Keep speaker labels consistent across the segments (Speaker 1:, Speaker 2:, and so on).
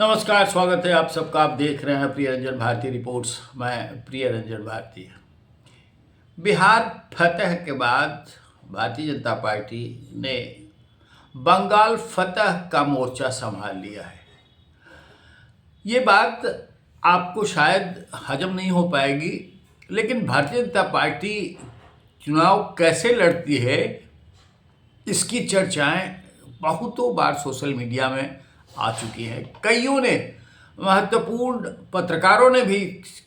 Speaker 1: नमस्कार, स्वागत है आप सबका। आप देख रहे हैं प्रिय रंजन भारती रिपोर्ट्स। मैं प्रिय रंजन भारती। बिहार फतह के बाद भारतीय जनता पार्टी ने बंगाल फतह का मोर्चा संभाल लिया है। ये बात आपको शायद हजम नहीं हो पाएगी, लेकिन भारतीय जनता पार्टी चुनाव कैसे लड़ती है इसकी चर्चाएं बहुतों बार सोशल मीडिया में आ चुकी हैं। कईयों ने, महत्वपूर्ण पत्रकारों ने भी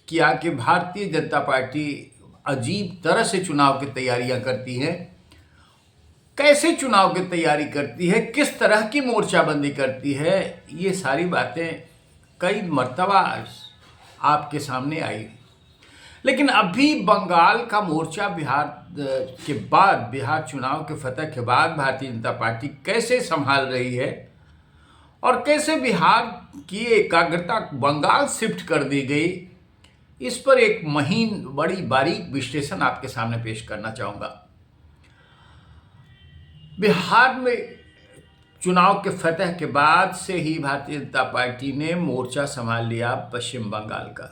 Speaker 1: किया कि भारतीय जनता पार्टी अजीब तरह से चुनाव की तैयारियां करती है। कैसे चुनाव की तैयारी करती है, किस तरह की मोर्चाबंदी करती है, ये सारी बातें कई मर्तबा आपके सामने आई। लेकिन अभी बंगाल का मोर्चा बिहार चुनाव के फतह के बाद भारतीय जनता पार्टी कैसे संभाल रही है और कैसे बिहार की एकाग्रता बंगाल शिफ्ट कर दी गई, इस पर एक महीन बड़ी बारीक विश्लेषण आपके सामने पेश करना चाहूँगा। बिहार में चुनाव के फतह के बाद से ही भारतीय जनता पार्टी ने मोर्चा संभाल लिया पश्चिम बंगाल का,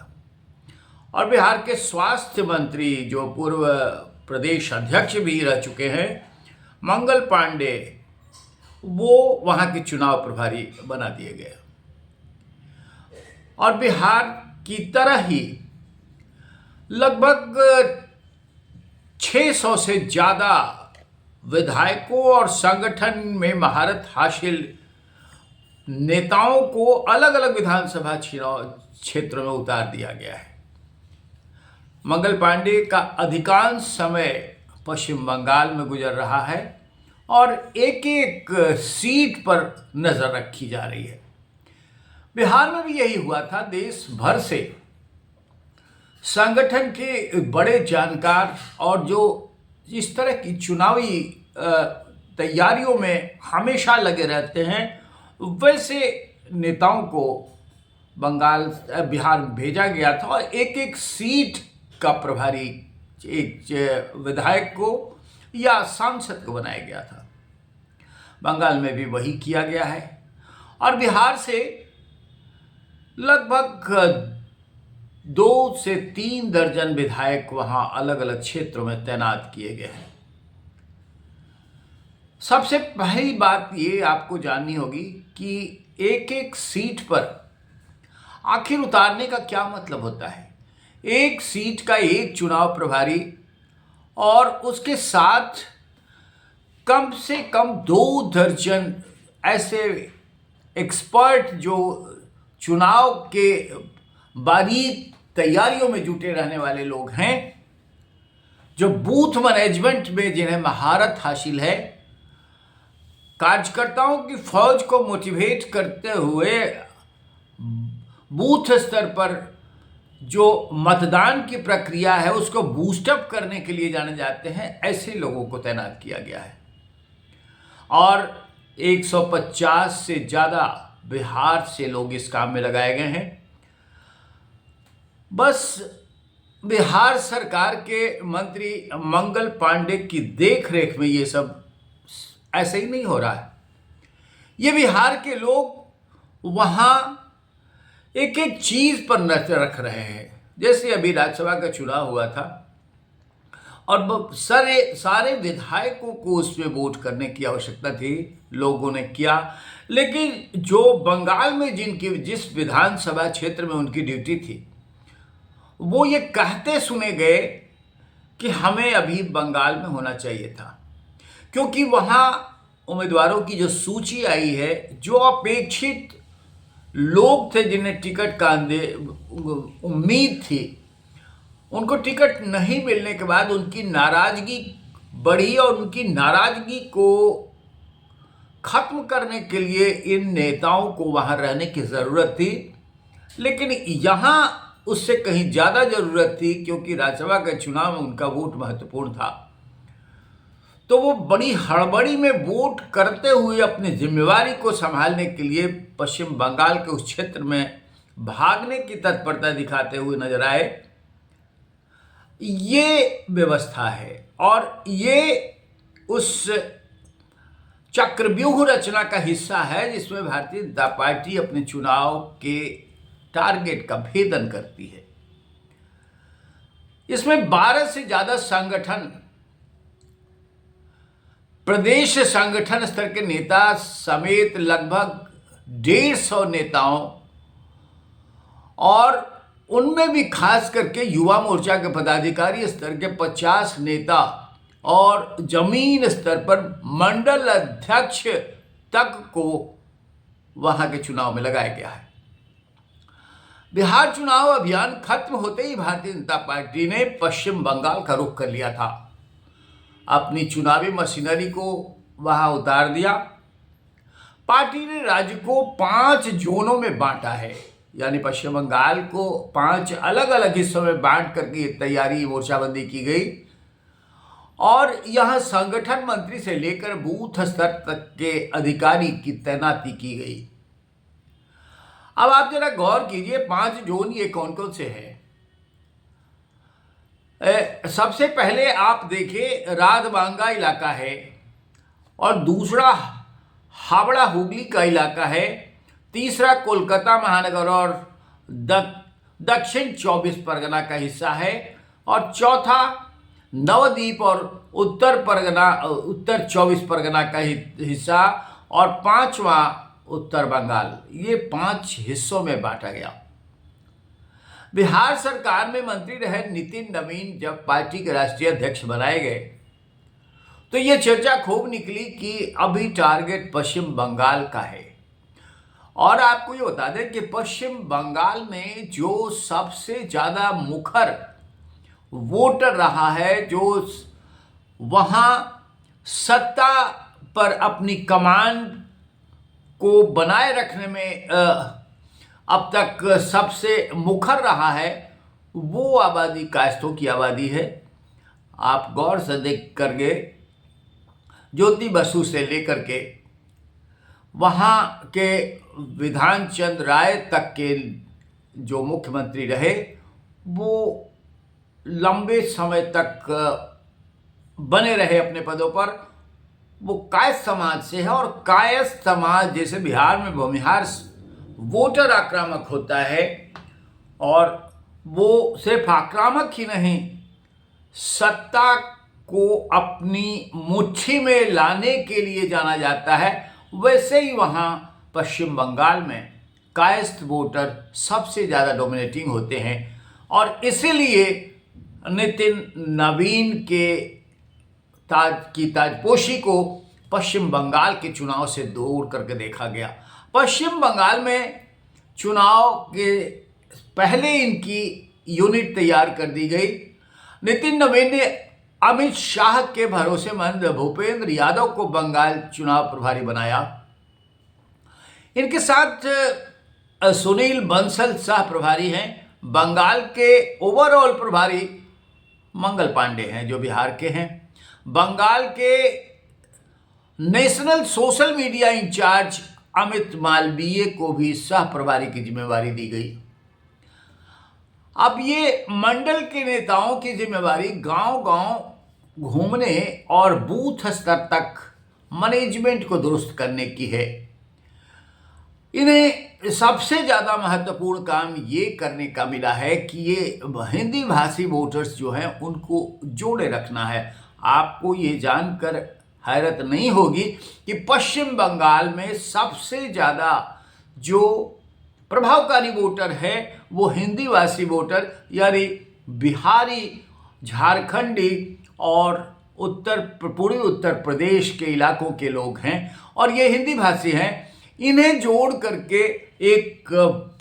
Speaker 1: और बिहार के स्वास्थ्य मंत्री जो पूर्व प्रदेश अध्यक्ष भी रह चुके हैं, मंगल पांडे, वो वहाँ के चुनाव प्रभारी बना दिए गए। और बिहार की तरह ही लगभग 600 से ज़्यादा विधायकों और संगठन में महारत हासिल नेताओं को अलग अलग विधानसभा चुनाव क्षेत्रों में उतार दिया गया है। मंगल पांडे का अधिकांश समय पश्चिम बंगाल में गुजर रहा है और एक एक सीट पर नजर रखी जा रही है। बिहार में भी यही हुआ था। देश भर से संगठन के बड़े जानकार और जो इस तरह की चुनावी तैयारियों में हमेशा लगे रहते हैं, वैसे नेताओं को बिहार में भेजा गया था और एक एक सीट का प्रभारी एक विधायक को या सांसद को बनाया गया था। बंगाल में भी वही किया गया है और बिहार से लगभग 2 से 3 दर्जन विधायक वहां अलग अलग क्षेत्रों में तैनात किए गए हैं। सबसे पहली बात ये आपको जाननी होगी कि एक एक सीट पर आखिर उतारने का क्या मतलब होता है। एक सीट का एक चुनाव प्रभारी और उसके साथ कम से कम 2 दर्जन ऐसे एक्सपर्ट जो चुनाव के बारीक तैयारियों में जुटे रहने वाले लोग हैं, जो बूथ मैनेजमेंट में जिन्हें महारत हासिल है, कार्यकर्ताओं की फौज को मोटिवेट करते हुए बूथ स्तर पर जो मतदान की प्रक्रिया है उसको बूस्टअप करने के लिए जाने जाते हैं, ऐसे लोगों को तैनात किया गया है। और 150 से ज़्यादा बिहार से लोग इस काम में लगाए गए हैं। बस बिहार सरकार के मंत्री मंगल पांडे की देखरेख में ये सब ऐसे ही नहीं हो रहा है। ये बिहार के लोग वहाँ एक एक चीज़ पर नजर रख रहे हैं। जैसे अभी राज्यसभा का चुनाव हुआ था और सारे विधायकों को उसमें वोट करने की आवश्यकता थी, लोगों ने किया। लेकिन जो बंगाल में जिस विधानसभा क्षेत्र में उनकी ड्यूटी थी, वो ये कहते सुने गए कि हमें अभी बंगाल में होना चाहिए था, क्योंकि वहाँ उम्मीदवारों की जो सूची आई है, जो अपेक्षित लोग थे जिन्हें टिकट का उम्मीद थी, उनको टिकट नहीं मिलने के बाद उनकी नाराजगी बढ़ी और उनकी नाराजगी को खत्म करने के लिए इन नेताओं को वहां रहने की ज़रूरत थी। लेकिन यहाँ उससे कहीं ज़्यादा ज़रूरत थी, क्योंकि राज्यसभा के चुनाव में उनका वोट महत्वपूर्ण था। तो वो बड़ी हड़बड़ी में वोट करते हुए अपनी जिम्मेवारी को संभालने के लिए पश्चिम बंगाल के उस क्षेत्र में भागने की तत्परता दिखाते हुए नजर आए। ये व्यवस्था है और ये उस चक्रव्यूह रचना का हिस्सा है, जिसमें भारतीय जनता पार्टी अपने चुनाव के टारगेट का भेदन करती है। इसमें 12 से ज्यादा संगठन, प्रदेश संगठन स्तर के नेता समेत लगभग 150 नेताओं और उनमें भी खास करके युवा मोर्चा के पदाधिकारी स्तर के 50 नेता और जमीन स्तर पर मंडल अध्यक्ष तक को वहां के चुनाव में लगाया गया है। बिहार चुनाव अभियान खत्म होते ही भारतीय जनता पार्टी ने पश्चिम बंगाल का रुख कर लिया था। अपनी चुनावी मशीनरी को वहां उतार दिया। पार्टी ने राज्य को 5 जोनों में बांटा है, यानी पश्चिम बंगाल को 5 अलग अलग हिस्सों में बांट करके तैयारी मोर्चाबंदी की गई और यहां संगठन मंत्री से लेकर बूथ स्तर तक के अधिकारी की तैनाती की गई। अब आप जरा गौर कीजिए, 5 जोन ये कौन कौन से हैं। सबसे पहले आप देखिए, राजबांगा इलाका है और दूसरा हावड़ा हुगली का इलाका है, तीसरा कोलकाता महानगर और दक्षिण 24 परगना का हिस्सा है और चौथा नवद्वीप और उत्तर 24 परगना का हिस्सा और 5वां उत्तर बंगाल। ये 5 हिस्सों में बांटा गया। बिहार सरकार में मंत्री रहे नितिन नवीन जब पार्टी के राष्ट्रीय अध्यक्ष बनाए गए तो ये चर्चा खूब निकली कि अभी टारगेट पश्चिम बंगाल का है। और आपको ये बता दें कि पश्चिम बंगाल में जो सबसे ज्यादा मुखर वोटर रहा है, जो वहां सत्ता पर अपनी कमान को बनाए रखने में अब तक सबसे मुखर रहा है, वो आबादी कायस्थों की आबादी है। आप गौर से देख करके ज्योति बसु से लेकर के वहाँ के विधान चंद राय तक के जो मुख्यमंत्री रहे, वो लंबे समय तक बने रहे अपने पदों पर। वो कायस्थ समाज से है और कायस्थ समाज जैसे बिहार में भूमिहार वोटर आक्रामक होता है और वो सिर्फ आक्रामक ही नहीं, सत्ता को अपनी मुट्ठी में लाने के लिए जाना जाता है। वैसे ही वहाँ पश्चिम बंगाल में कायस्थ वोटर सबसे ज़्यादा डोमिनेटिंग होते हैं और इसीलिए नितिन नवीन के ताजपोशी को पश्चिम बंगाल के चुनाव से दूर करके देखा गया। पश्चिम बंगाल में चुनाव के पहले इनकी यूनिट तैयार कर दी गई। नितिन नवीन ने अमित शाह के भरोसेमंद भूपेंद्र यादव को बंगाल चुनाव प्रभारी बनाया। इनके साथ सुनील बंसल सह प्रभारी हैं। बंगाल के ओवरऑल प्रभारी मंगल पांडे हैं जो बिहार के हैं। बंगाल के national social media incharge Amit Malviya को भी सह प्रभारी की जिम्मेवारी दी गई। अब ये मंडल के नेताओं की जिम्मेवारी गांव-गांव घूमने और बूथ स्तर तक मैनेजमेंट को दुरुस्त करने की है। इन्हें सबसे ज़्यादा महत्वपूर्ण काम ये करने का मिला है कि ये हिंदी भाषी वोटर्स जो हैं उनको जोड़े रखना है। आपको ये जानकर हैरत नहीं होगी कि पश्चिम बंगाल में सबसे ज़्यादा जो प्रभावकारी वोटर है वो हिंदी भाषी वोटर यानी बिहारी, झारखंडी और पूर्वी उत्तर प्रदेश के इलाकों के लोग हैं और ये हिंदी भाषी हैं। इन्हें जोड़ करके एक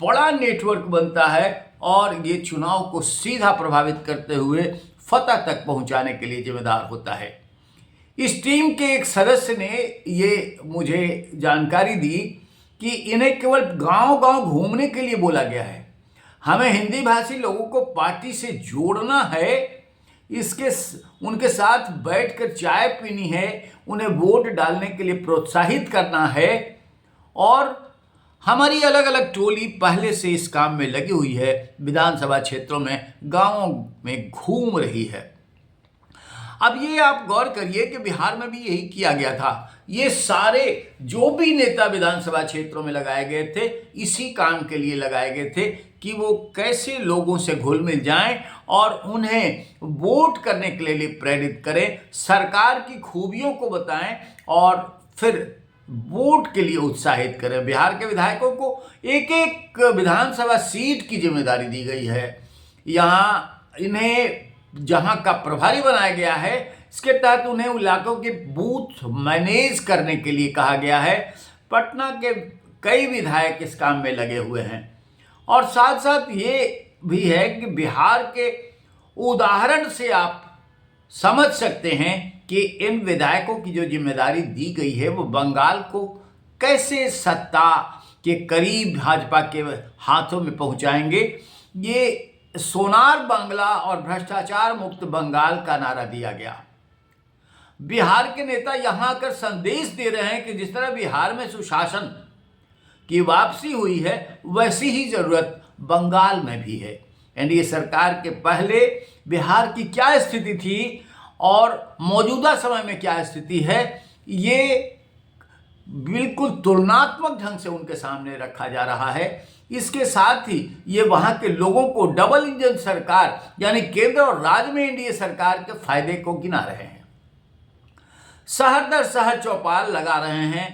Speaker 1: बड़ा नेटवर्क बनता है और ये चुनाव को सीधा प्रभावित करते हुए फतह तक पहुंचाने के लिए जिम्मेदार होता है। इस टीम के एक सदस्य ने ये मुझे जानकारी दी कि इन्हें केवल गांव-गांव घूमने के लिए बोला गया है। हमें हिंदी भाषी लोगों को पार्टी से जोड़ना है, उनके साथ बैठकर चाय पीनी है, उन्हें वोट डालने के लिए प्रोत्साहित करना है और हमारी अलग अलग टोली पहले से इस काम में लगी हुई है। विधानसभा क्षेत्रों में, गांवों में घूम रही है। अब ये आप गौर करिए कि बिहार में भी यही किया गया था। ये सारे जो भी नेता विधानसभा क्षेत्रों में लगाए गए थे इसी काम के लिए लगाए गए थे कि वो कैसे लोगों से घुल मिल जाएं और उन्हें वोट करने के लिए प्रेरित करें, सरकार की खूबियों को बताएं और फिर वोट के लिए उत्साहित करें। बिहार के विधायकों को एक एक विधानसभा सीट की जिम्मेदारी दी गई है। यहाँ इन्हें जहाँ का प्रभारी बनाया गया है, इसके तहत उन्हें इलाकों के बूथ मैनेज करने के लिए कहा गया है। पटना के कई विधायक इस काम में लगे हुए हैं और साथ साथ ये भी है कि बिहार के उदाहरण से आप समझ सकते हैं कि इन विधायकों की जो जिम्मेदारी दी गई है वो बंगाल को कैसे सत्ता के करीब भाजपा के हाथों में पहुंचाएंगे। ये सोनार बांग्ला और भ्रष्टाचार मुक्त बंगाल का नारा दिया गया। बिहार के नेता यहां आकर संदेश दे रहे हैं कि जिस तरह बिहार में सुशासन की वापसी हुई है वैसी ही जरूरत बंगाल में भी है। एनडीए सरकार के पहले बिहार की क्या स्थिति थी और मौजूदा समय में क्या स्थिति है, ये बिल्कुल तुलनात्मक ढंग से उनके सामने रखा जा रहा है। इसके साथ ही ये वहां के लोगों को डबल इंजन सरकार यानी केंद्र और राज्य में एनडीए सरकार के फायदे को गिना रहे हैं। शहर दर शहर चौपाल लगा रहे हैं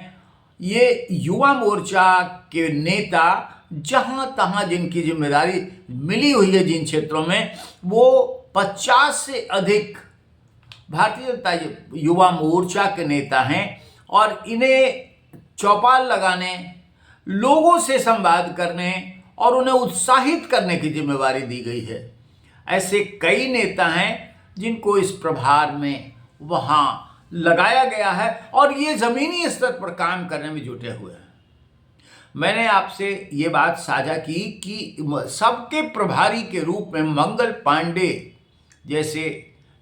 Speaker 1: ये युवा मोर्चा के नेता, जहां तहां जिनकी जिम्मेदारी मिली हुई है जिन क्षेत्रों में, वो 50 से अधिक भारतीय जनता युवा मोर्चा के नेता हैं और इन्हें चौपाल लगाने, लोगों से संवाद करने और उन्हें उत्साहित करने की जिम्मेदारी दी गई है। ऐसे कई नेता हैं जिनको इस प्रभार में वहां लगाया गया है और ये जमीनी स्तर पर काम करने में जुटे हुए हैं। मैंने आपसे ये बात साझा की कि सबके प्रभारी के रूप में मंगल पांडे जैसे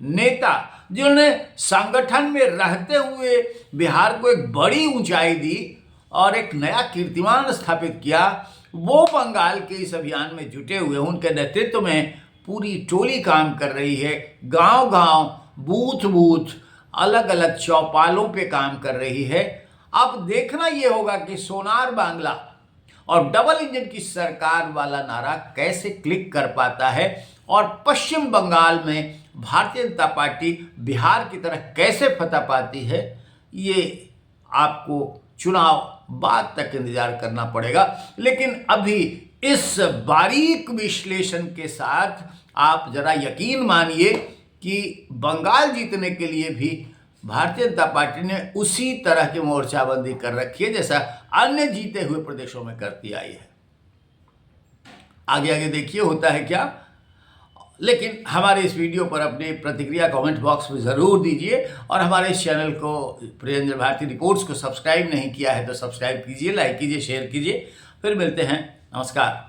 Speaker 1: नेता, जिन्होंने संगठन में रहते हुए बिहार को एक बड़ी ऊंचाई दी और एक नया कीर्तिमान स्थापित किया, वो बंगाल के इस अभियान में जुटे हुए। उनके नेतृत्व में पूरी टोली काम कर रही है, गांव गांव, बूथ बूथ, अलग अलग चौपालों पे काम कर रही है। अब देखना ये होगा कि सोनार बांग्ला और डबल इंजन की सरकार वाला नारा कैसे क्लिक कर पाता है और पश्चिम बंगाल में भारतीय जनता पार्टी बिहार की तरह कैसे फतह पाती है। ये आपको चुनाव बाद तक इंतजार करना पड़ेगा, लेकिन अभी इस बारीक विश्लेषण के साथ आप जरा यकीन मानिए कि बंगाल जीतने के लिए भी भारतीय जनता पार्टी ने उसी तरह की मोर्चाबंदी कर रखी है जैसा अन्य जीते हुए प्रदेशों में करती आई है। आगे आगे देखिए होता है क्या। लेकिन हमारे इस वीडियो पर अपनी प्रतिक्रिया कमेंट बॉक्स में ज़रूर दीजिए और हमारे इस चैनल को प्रियंजन भारती रिपोर्ट्स को सब्सक्राइब नहीं किया है तो सब्सक्राइब कीजिए, लाइक कीजिए, शेयर कीजिए। फिर मिलते हैं। नमस्कार।